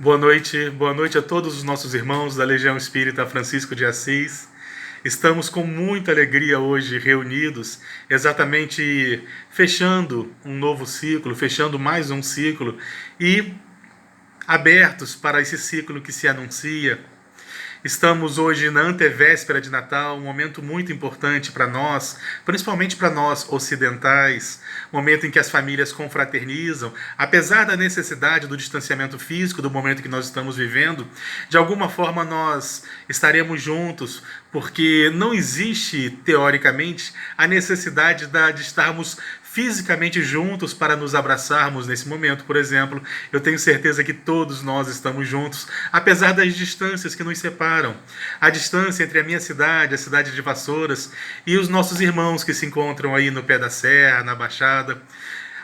Boa noite a todos os nossos irmãos da Legião Espírita Francisco de Assis. Estamos com muita alegria hoje reunidos, exatamente fechando um novo ciclo, fechando mais um ciclo e abertos para esse ciclo que se anuncia. Estamos hoje na antevéspera de Natal, um momento muito importante para nós, principalmente para nós ocidentais, momento em que as famílias confraternizam, apesar da necessidade do distanciamento físico do momento que nós estamos vivendo, de alguma forma nós estaremos juntos, porque não existe, teoricamente, a necessidade de estarmos fisicamente juntos para nos abraçarmos nesse momento, por exemplo. Eu tenho certeza que todos nós estamos juntos, apesar das distâncias que nos separam. A distância entre a minha cidade, a cidade de Vassouras, e os nossos irmãos que se encontram aí no pé da serra, na Baixada.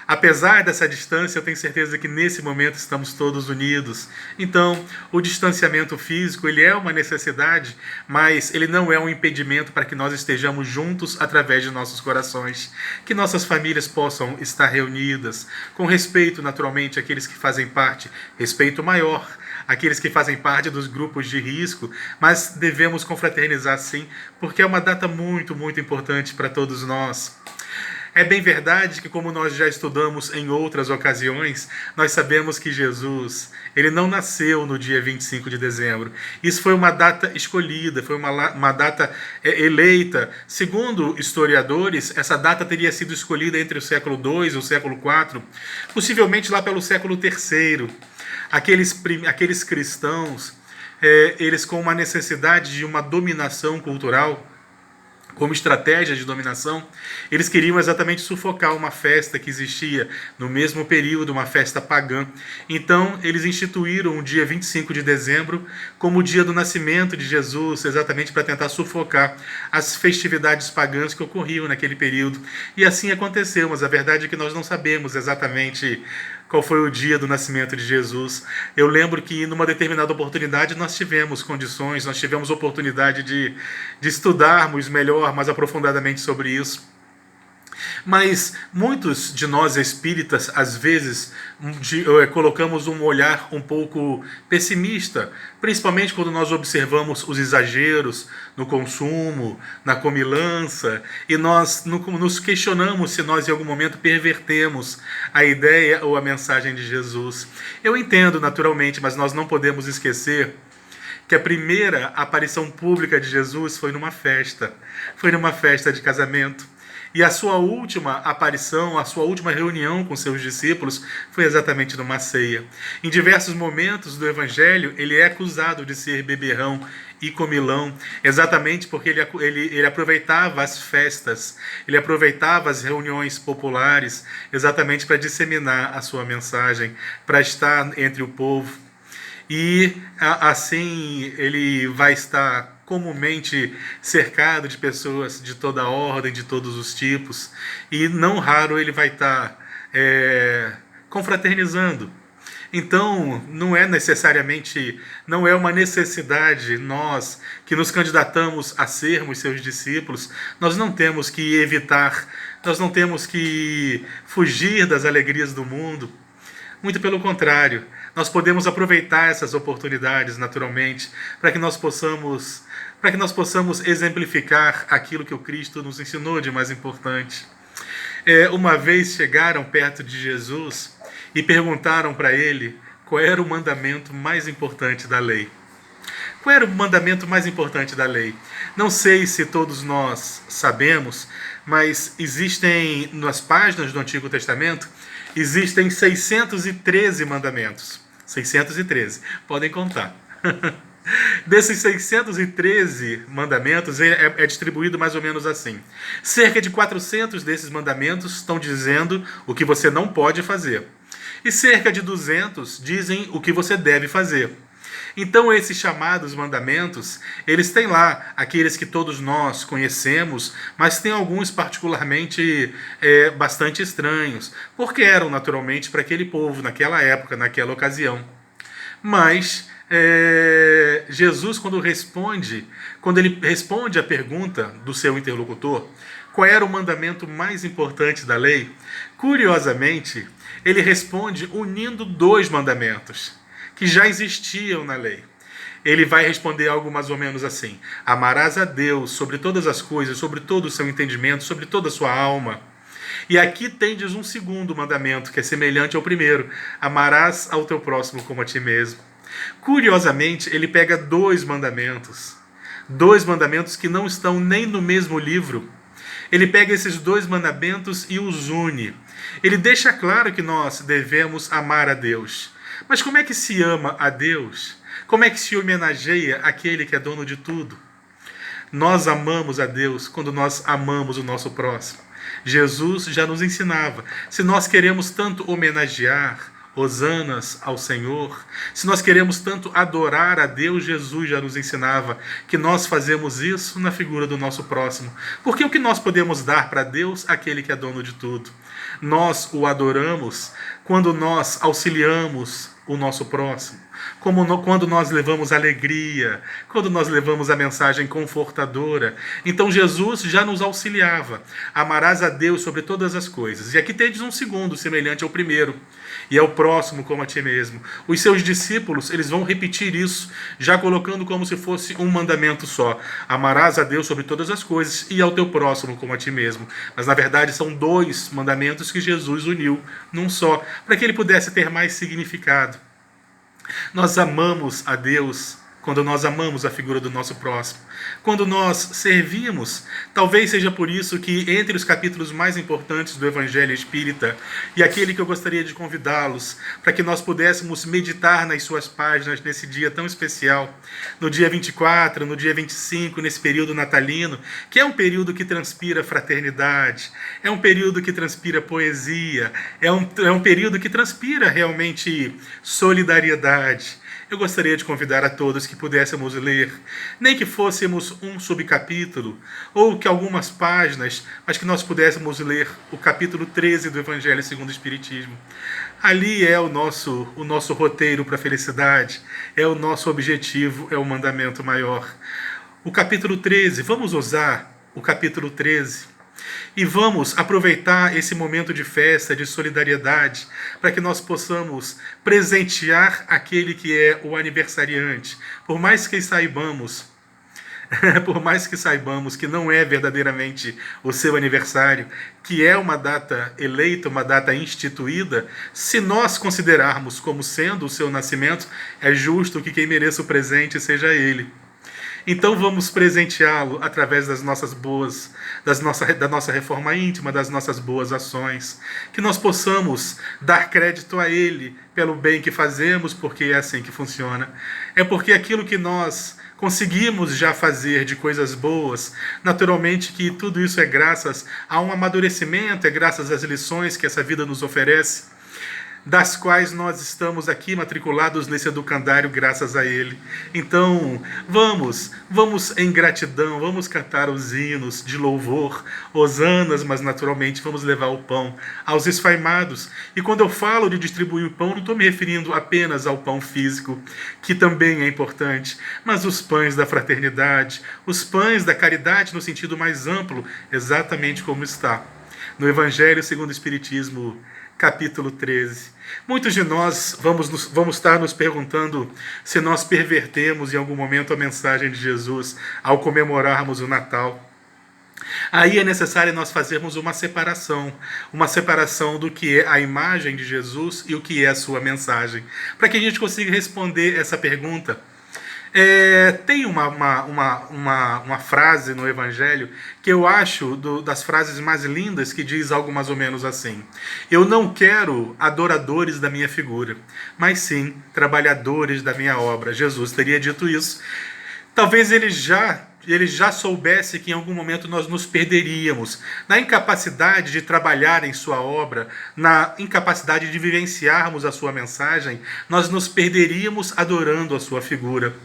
Apesar dessa distância, eu tenho certeza que nesse momento estamos todos unidos. Então, o distanciamento físico, ele é uma necessidade, mas ele não é um impedimento para que nós estejamos juntos através de nossos corações. Que nossas famílias possam estar reunidas, com respeito, naturalmente, àqueles que fazem parte, respeito maior, aqueles que fazem parte dos grupos de risco, mas devemos confraternizar sim, porque é uma data muito, muito importante para todos nós. É bem verdade que, como nós já estudamos em outras ocasiões, nós sabemos que Jesus, ele não nasceu no dia 25 de dezembro. Isso foi uma data escolhida, foi uma data eleita. Segundo historiadores, essa data teria sido escolhida entre o século II e o século IV, possivelmente lá pelo século III. Aqueles cristãos, eles com uma necessidade de uma dominação cultural, como estratégia de dominação, eles queriam exatamente sufocar uma festa que existia no mesmo período, uma festa pagã. Então, eles instituíram o dia 25 de dezembro como o dia do nascimento de Jesus, exatamente para tentar sufocar as festividades pagãs que ocorriam naquele período. E assim aconteceu, mas a verdade é que nós não sabemos exatamente qual foi o dia do nascimento de Jesus. Eu lembro que numa determinada oportunidade nós tivemos condições, nós tivemos oportunidade de estudarmos melhor, mais aprofundadamente sobre isso. Mas muitos de nós espíritas, às vezes, colocamos um olhar um pouco pessimista, principalmente quando nós observamos os exageros no consumo, na comilança, e nós nos questionamos se nós em algum momento pervertemos a ideia ou a mensagem de Jesus. Eu entendo naturalmente, mas nós não podemos esquecer que a primeira aparição pública de Jesus foi numa festa de casamento. E a sua última aparição, a sua última reunião com seus discípulos foi exatamente numa ceia. Em diversos momentos do Evangelho, ele é acusado de ser beberrão e comilão, exatamente porque ele aproveitava as festas, ele aproveitava as reuniões populares, exatamente para disseminar a sua mensagem, para estar entre o povo. E assim ele vai estar comumente cercado de pessoas de toda a ordem, de todos os tipos, e não raro ele vai estar confraternizando. Então, não é uma necessidade nós que nos candidatamos a sermos seus discípulos, nós não temos que evitar, nós não temos que fugir das alegrias do mundo. Muito pelo contrário, nós podemos aproveitar essas oportunidades naturalmente para que nós possamos exemplificar aquilo que o Cristo nos ensinou de mais importante. Uma vez chegaram perto de Jesus e perguntaram para ele qual era o mandamento mais importante da lei. Qual era o mandamento mais importante da lei? Não sei se todos nós sabemos, mas existem nas páginas do Antigo Testamento, existem 613 mandamentos. 613. Podem contar. Desses 613 mandamentos, é distribuído mais ou menos assim. Cerca de 400 desses mandamentos estão dizendo o que você não pode fazer. E cerca de 200 dizem o que você deve fazer. Então, esses chamados mandamentos, eles têm lá aqueles que todos nós conhecemos, mas tem alguns particularmente bastante estranhos, porque eram naturalmente para aquele povo, naquela época, naquela ocasião. Mas Jesus, quando ele responde a pergunta do seu interlocutor, qual era o mandamento mais importante da lei, curiosamente, ele responde unindo dois mandamentos, que já existiam na lei. Ele vai responder algo mais ou menos assim: amarás a Deus sobre todas as coisas, sobre todo o seu entendimento, sobre toda a sua alma. E aqui tendes um segundo mandamento, que é semelhante ao primeiro: amarás ao teu próximo como a ti mesmo. Curiosamente, ele pega dois mandamentos que não estão nem no mesmo livro. Ele pega esses dois mandamentos e os une. Ele deixa claro que nós devemos amar a Deus. Mas como é que se ama a Deus? Como é que se homenageia aquele que é dono de tudo? Nós amamos a Deus quando nós amamos o nosso próximo. Jesus já nos ensinava. Se nós queremos tanto homenagear, hosanas ao Senhor, se nós queremos tanto adorar a Deus, Jesus já nos ensinava que nós fazemos isso na figura do nosso próximo. Porque o que nós podemos dar para Deus, aquele que é dono de tudo? Nós o adoramos quando nós auxiliamos o nosso próximo, quando nós levamos alegria, quando nós levamos a mensagem confortadora. Então Jesus já nos auxiliava. Amarás a Deus sobre todas as coisas. E aqui tendes um segundo, semelhante ao primeiro, e ao próximo como a ti mesmo. Os seus discípulos, eles vão repetir isso, já colocando como se fosse um mandamento só. Amarás a Deus sobre todas as coisas e ao teu próximo como a ti mesmo. Mas na verdade são dois mandamentos que Jesus uniu num só, para que ele pudesse ter mais significado. Nós amamos a Deus quando nós amamos a figura do nosso próximo, quando nós servimos. Talvez seja por isso que entre os capítulos mais importantes do Evangelho Espírita, e aquele que eu gostaria de convidá-los para que nós pudéssemos meditar nas suas páginas nesse dia tão especial, no dia 24, no dia 25, nesse período natalino, que é um período que transpira fraternidade, é um período que transpira poesia, é um período que transpira realmente solidariedade. Eu gostaria de convidar a todos que pudéssemos ler, nem que fôssemos um subcapítulo, ou que algumas páginas, mas que nós pudéssemos ler o capítulo 13 do Evangelho segundo o Espiritismo. Ali é o nosso roteiro para a felicidade, é o nosso objetivo, é o mandamento maior. O capítulo 13, vamos usar o capítulo 13. E vamos aproveitar esse momento de festa, de solidariedade, para que nós possamos presentear aquele que é o aniversariante. Por mais que saibamos que não é verdadeiramente o seu aniversário, que é uma data eleita, uma data instituída, se nós considerarmos como sendo o seu nascimento, é justo que quem mereça o presente seja ele. Então vamos presenteá-lo através da nossa reforma íntima, das nossas boas ações. Que nós possamos dar crédito a Ele pelo bem que fazemos, porque é assim que funciona. É porque aquilo que nós conseguimos já fazer de coisas boas, naturalmente que tudo isso é graças a um amadurecimento, é graças às lições que essa vida nos oferece, das quais nós estamos aqui matriculados nesse educandário graças a ele. Então, vamos em gratidão, vamos cantar os hinos de louvor, hosanas, mas naturalmente vamos levar o pão aos esfaimados. E quando eu falo de distribuir o pão, não estou me referindo apenas ao pão físico, que também é importante, mas os pães da fraternidade, os pães da caridade no sentido mais amplo, exatamente como está no Evangelho segundo o Espiritismo, capítulo 13. Muitos de nós vamos estar nos perguntando se nós pervertemos em algum momento a mensagem de Jesus ao comemorarmos o Natal. Aí é necessário nós fazermos uma separação do que é a imagem de Jesus e o que é a sua mensagem, para que a gente consiga responder essa pergunta. Tem uma frase no Evangelho que eu acho das frases mais lindas, que diz algo mais ou menos assim: eu não quero adoradores da minha figura, mas sim trabalhadores da minha obra. Jesus teria dito isso. Talvez ele já soubesse que em algum momento nós nos perderíamos na incapacidade de trabalhar em sua obra, na incapacidade de vivenciarmos a sua mensagem, nós nos perderíamos adorando a sua figura.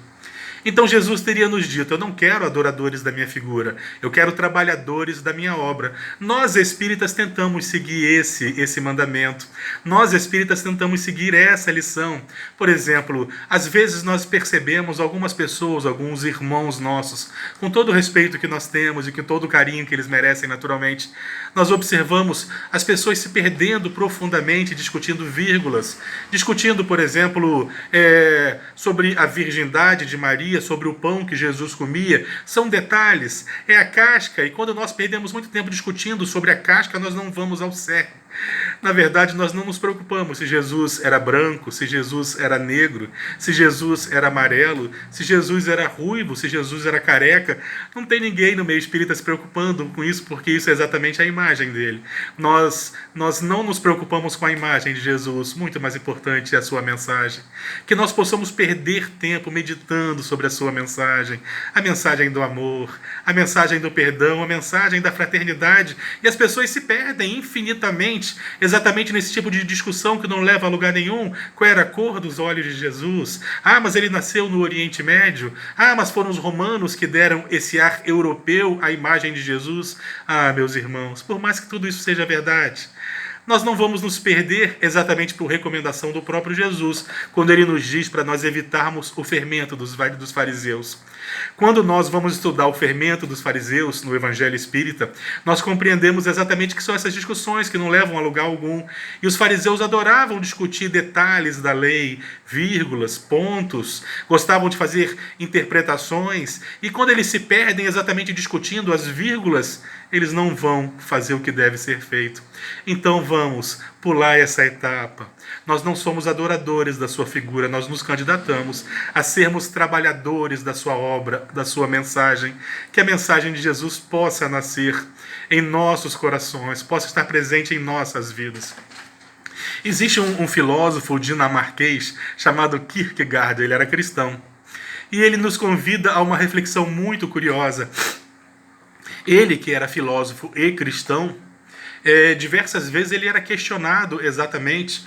Então Jesus teria nos dito: eu não quero adoradores da minha figura, eu quero trabalhadores da minha obra. Nós espíritas tentamos seguir esse mandamento. Nós espíritas tentamos seguir essa lição. Por exemplo, às vezes nós percebemos algumas pessoas, alguns irmãos nossos, com todo o respeito que nós temos e com todo o carinho que eles merecem naturalmente, nós observamos as pessoas se perdendo profundamente, discutindo vírgulas, discutindo, por exemplo, sobre a virgindade de Maria, sobre o pão que Jesus comia. São detalhes, é a casca, e quando nós perdemos muito tempo discutindo sobre a casca, nós não vamos ao cerne. Na verdade, nós não nos preocupamos se Jesus era branco, se Jesus era negro, se Jesus era amarelo, se Jesus era ruivo, se Jesus era careca. Não tem ninguém no meio espírita se preocupando com isso, porque isso é exatamente a imagem dele. Nós não nos preocupamos com a imagem de Jesus, muito mais importante é a sua mensagem. Que nós possamos perder tempo meditando sobre a sua mensagem, a mensagem do amor, a mensagem do perdão, a mensagem da fraternidade. E as pessoas se perdem infinitamente exatamente nesse tipo de discussão que não leva a lugar nenhum. Qual era a cor dos olhos de Jesus? Ah, mas ele nasceu no Oriente Médio. Ah, mas foram os romanos que deram esse ar europeu à imagem de Jesus. Ah, meus irmãos, por mais que tudo isso seja verdade, nós não vamos nos perder exatamente por recomendação do próprio Jesus, quando ele nos diz para nós evitarmos o fermento dos fariseus. Quando nós vamos estudar o fermento dos fariseus no Evangelho Espírita, nós compreendemos exatamente que são essas discussões que não levam a lugar algum. E os fariseus adoravam discutir detalhes da lei, vírgulas, pontos, gostavam de fazer interpretações, e quando eles se perdem exatamente discutindo as vírgulas, eles não vão fazer o que deve ser feito. Então vamos pular essa etapa. Nós não somos adoradores da sua figura, nós nos candidatamos a sermos trabalhadores da sua obra, da sua mensagem, que a mensagem de Jesus possa nascer em nossos corações, possa estar presente em nossas vidas. Existe um filósofo dinamarquês chamado Kierkegaard, ele era cristão, e ele nos convida a uma reflexão muito curiosa. Ele, que era filósofo e cristão, diversas vezes ele era questionado exatamente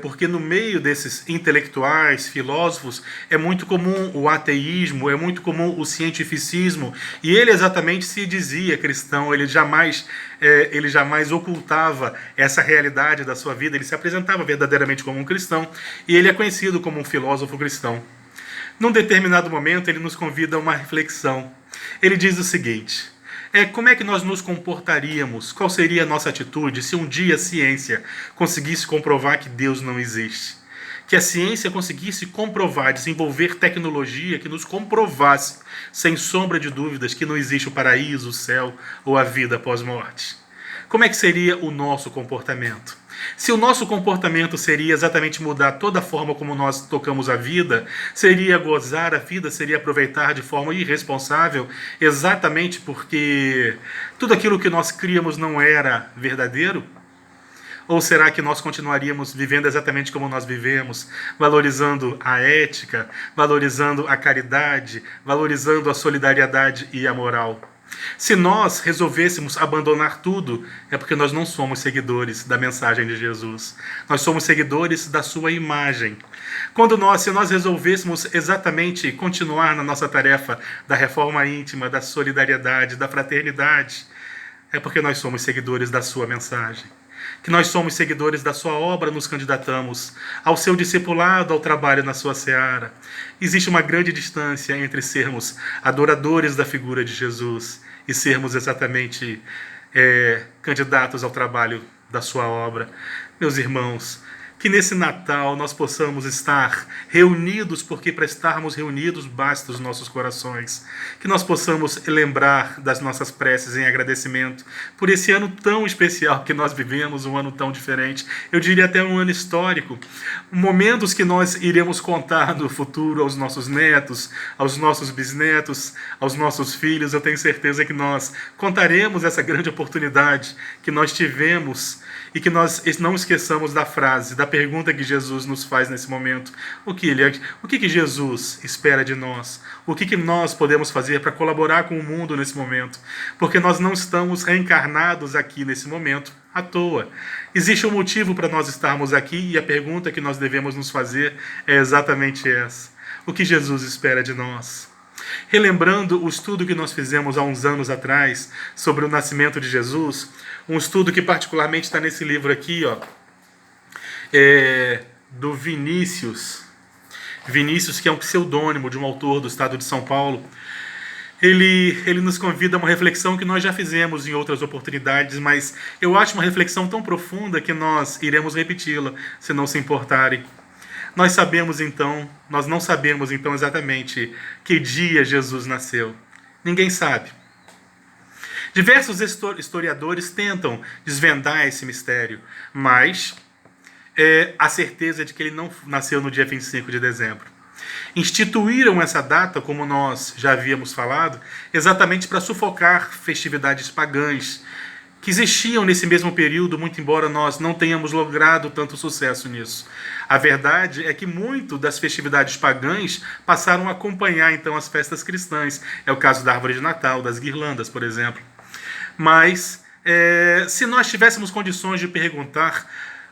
porque no meio desses intelectuais, filósofos, é muito comum o ateísmo, é muito comum o cientificismo, e ele exatamente se dizia cristão, ele jamais ocultava essa realidade da sua vida, ele se apresentava verdadeiramente como um cristão, e ele é conhecido como um filósofo cristão. Num determinado momento ele nos convida a uma reflexão. Ele diz o seguinte: como é que nós nos comportaríamos? Qual seria a nossa atitude se um dia a ciência conseguisse comprovar que Deus não existe? Que a ciência conseguisse comprovar, desenvolver tecnologia que nos comprovasse, sem sombra de dúvidas, que não existe o paraíso, o céu ou a vida pós-morte. Como é que seria o nosso comportamento? Se o nosso comportamento seria exatamente mudar toda a forma como nós tocamos a vida, seria gozar a vida, seria aproveitar de forma irresponsável, exatamente porque tudo aquilo que nós criamos não era verdadeiro? Ou será que nós continuaríamos vivendo exatamente como nós vivemos, valorizando a ética, valorizando a caridade, valorizando a solidariedade e a moral? Se nós resolvêssemos abandonar tudo, é porque nós não somos seguidores da mensagem de Jesus. Nós somos seguidores da sua imagem. Se nós resolvêssemos exatamente continuar na nossa tarefa da reforma íntima, da solidariedade, da fraternidade, é porque nós somos seguidores da sua mensagem. Que nós somos seguidores da sua obra, nos candidatamos ao seu discipulado, ao trabalho na sua seara. Existe uma grande distância entre sermos adoradores da figura de Jesus e sermos exatamente candidatos ao trabalho da sua obra. Meus irmãos, que nesse Natal nós possamos estar reunidos, porque para estarmos reunidos basta os nossos corações. Que nós possamos lembrar das nossas preces em agradecimento por esse ano tão especial que nós vivemos, um ano tão diferente. Eu diria até um ano histórico. Momentos que nós iremos contar no futuro aos nossos netos, aos nossos bisnetos, aos nossos filhos. Eu tenho certeza que nós contaremos essa grande oportunidade que nós tivemos e que nós não esqueçamos da frase, da pergunta que Jesus nos faz nesse momento. O que Jesus espera de nós? O que nós podemos fazer para colaborar com o mundo nesse momento? Porque nós não estamos reencarnados aqui nesse momento à toa. Existe um motivo para nós estarmos aqui, e a pergunta que nós devemos nos fazer é exatamente essa. o que Jesus espera de nós. Relembrando o estudo que nós fizemos há uns anos atrás sobre o nascimento de Jesus, um estudo que particularmente está nesse livro aqui, ó, do Vinícius. Vinícius, que é um pseudônimo de um autor do estado de São Paulo. Ele nos convida a uma reflexão que nós já fizemos em outras oportunidades, mas eu acho uma reflexão tão profunda que nós iremos repeti-la, se não se importarem. Nós não sabemos então exatamente que dia Jesus nasceu. Ninguém sabe. Diversos historiadores tentam desvendar esse mistério, mas a certeza de que ele não nasceu no dia 25 de dezembro. Instituíram essa data, como nós já havíamos falado, exatamente para sufocar festividades pagãs que existiam nesse mesmo período, muito embora nós não tenhamos logrado tanto sucesso nisso. A verdade é que muito das festividades pagãs passaram a acompanhar então as festas cristãs. É o caso da árvore de Natal, das guirlandas, por exemplo. Mas, se nós tivéssemos condições de perguntar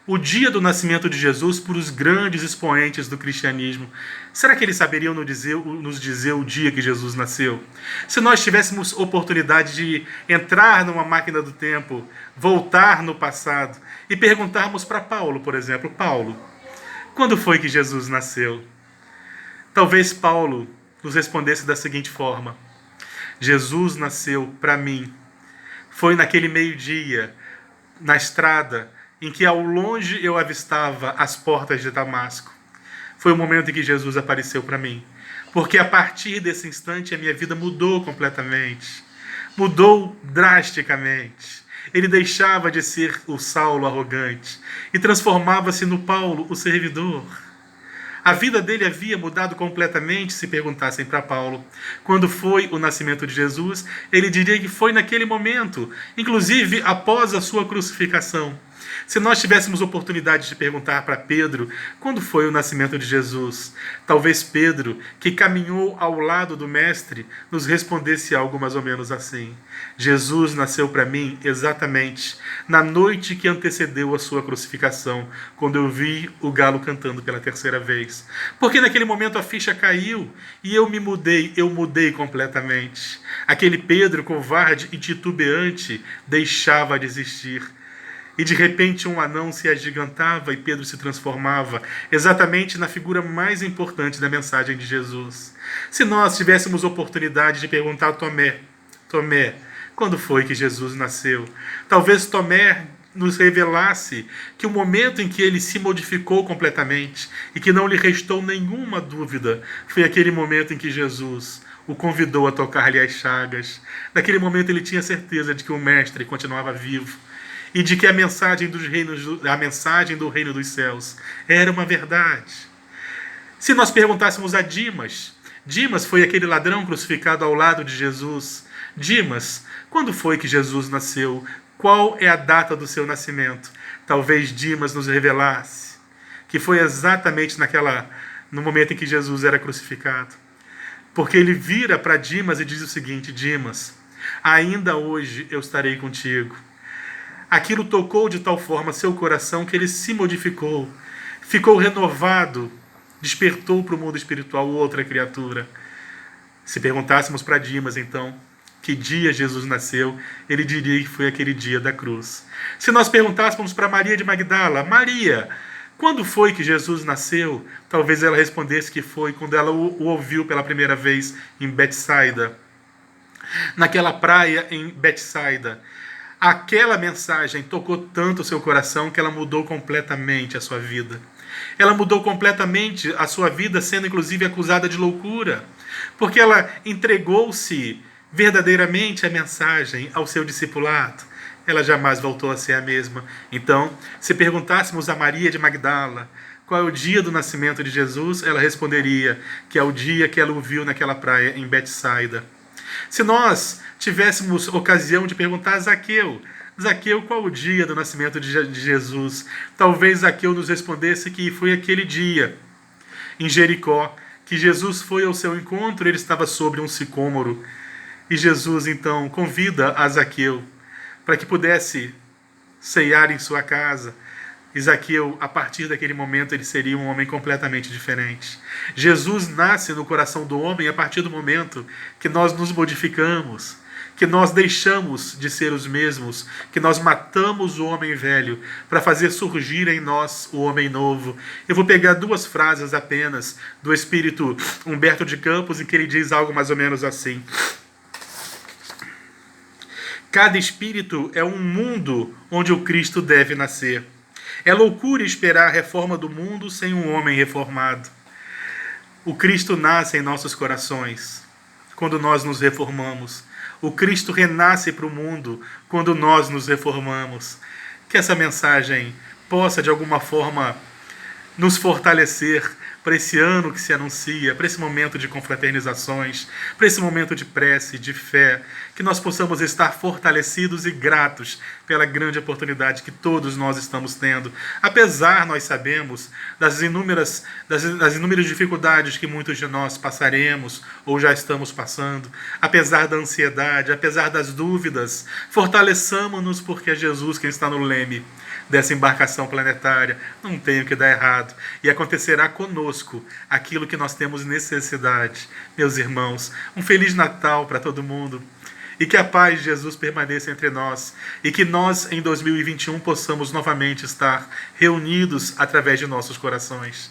o dia do nascimento de Jesus por os grandes expoentes do cristianismo, será que eles saberiam nos dizer o dia que Jesus nasceu? Se nós tivéssemos oportunidade de entrar numa máquina do tempo, voltar no passado e perguntarmos para Paulo, por exemplo, Paulo, quando foi que Jesus nasceu? Talvez Paulo nos respondesse da seguinte forma: Jesus nasceu para mim. Foi naquele meio-dia, na estrada, em que ao longe eu avistava as portas de Damasco. Foi o momento em que Jesus apareceu para mim. Porque a partir desse instante a minha vida mudou completamente. Mudou drasticamente. Ele deixava de ser o Saulo arrogante e transformava-se no Paulo, o servidor. A vida dele havia mudado completamente, se perguntassem para Paulo. Quando foi o nascimento de Jesus, ele diria que foi naquele momento, inclusive após a sua crucificação. Se nós tivéssemos oportunidade de perguntar para Pedro quando foi o nascimento de Jesus, talvez Pedro, que caminhou ao lado do Mestre, nos respondesse algo mais ou menos assim: Jesus nasceu para mim exatamente na noite que antecedeu a sua crucificação, quando eu vi o galo cantando pela terceira vez. Porque naquele momento a ficha caiu e eu mudei completamente. Aquele Pedro covarde e titubeante deixava de existir. E de repente um anão se agigantava e Pedro se transformava exatamente na figura mais importante da mensagem de Jesus. Se nós tivéssemos oportunidade de perguntar a Tomé, quando foi que Jesus nasceu? Talvez Tomé nos revelasse que o momento em que ele se modificou completamente e que não lhe restou nenhuma dúvida foi aquele momento em que Jesus o convidou a tocar-lhe as chagas. Naquele momento ele tinha certeza de que o Mestre continuava vivo e de que a mensagem do reino dos céus era uma verdade. Se nós perguntássemos a Dimas foi aquele ladrão crucificado ao lado de Jesus. Dimas, quando foi que Jesus nasceu? Qual é a data do seu nascimento? Talvez Dimas nos revelasse que foi exatamente no momento em que Jesus era crucificado. Porque ele vira para Dimas e diz o seguinte: Dimas, ainda hoje eu estarei contigo. Aquilo tocou de tal forma seu coração que ele se modificou, ficou renovado, despertou para o mundo espiritual outra criatura. Se perguntássemos para Dimas, então, que dia Jesus nasceu, ele diria que foi aquele dia da cruz. Se nós perguntássemos para Maria de Magdala, Maria, quando foi que Jesus nasceu? Talvez ela respondesse que foi quando ela o ouviu pela primeira vez em Betsaida. Naquela praia em Betsaida. Aquela mensagem tocou tanto o seu coração que ela mudou completamente a sua vida. Ela mudou completamente a sua vida, sendo inclusive acusada de loucura, porque ela entregou-se verdadeiramente à mensagem, ao seu discipulado. Ela jamais voltou a ser a mesma. Então, se perguntássemos a Maria de Magdala qual é o dia do nascimento de Jesus, ela responderia que é o dia que ela o viu naquela praia em Betsaida. Se nós tivéssemos ocasião de perguntar a Zaqueu, qual o dia do nascimento de Jesus? Talvez Zaqueu nos respondesse que foi aquele dia, em Jericó, que Jesus foi ao seu encontro, ele estava sobre um sicômoro. E Jesus, então, convida a Zaqueu para que pudesse ceiar em sua casa, E Zaqueu, a partir daquele momento, ele seria um homem completamente diferente. Jesus nasce no coração do homem a partir do momento que nós nos modificamos, que nós deixamos de ser os mesmos, que nós matamos o homem velho para fazer surgir em nós o homem novo. Eu vou pegar duas frases apenas do espírito Humberto de Campos, em que ele diz algo mais ou menos assim: cada espírito é um mundo onde o Cristo deve nascer. É loucura esperar a reforma do mundo sem um homem reformado. O Cristo nasce em nossos corações quando nós nos reformamos. O Cristo renasce para o mundo quando nós nos reformamos. Que essa mensagem possa, de alguma forma, nos fortalecer para esse ano que se anuncia, para esse momento de confraternizações, para esse momento de prece, de fé, que nós possamos estar fortalecidos e gratos pela grande oportunidade que todos nós estamos tendo. Apesar, nós sabemos, das inúmeras dificuldades que muitos de nós passaremos ou já estamos passando, apesar da ansiedade, apesar das dúvidas, fortaleçamos-nos porque é Jesus quem está no leme dessa embarcação planetária. Não tem o que dar errado. E acontecerá conosco aquilo que nós temos necessidade. Meus irmãos, um Feliz Natal para todo mundo. E que a paz de Jesus permaneça entre nós. E que nós, em 2021, possamos novamente estar reunidos através de nossos corações.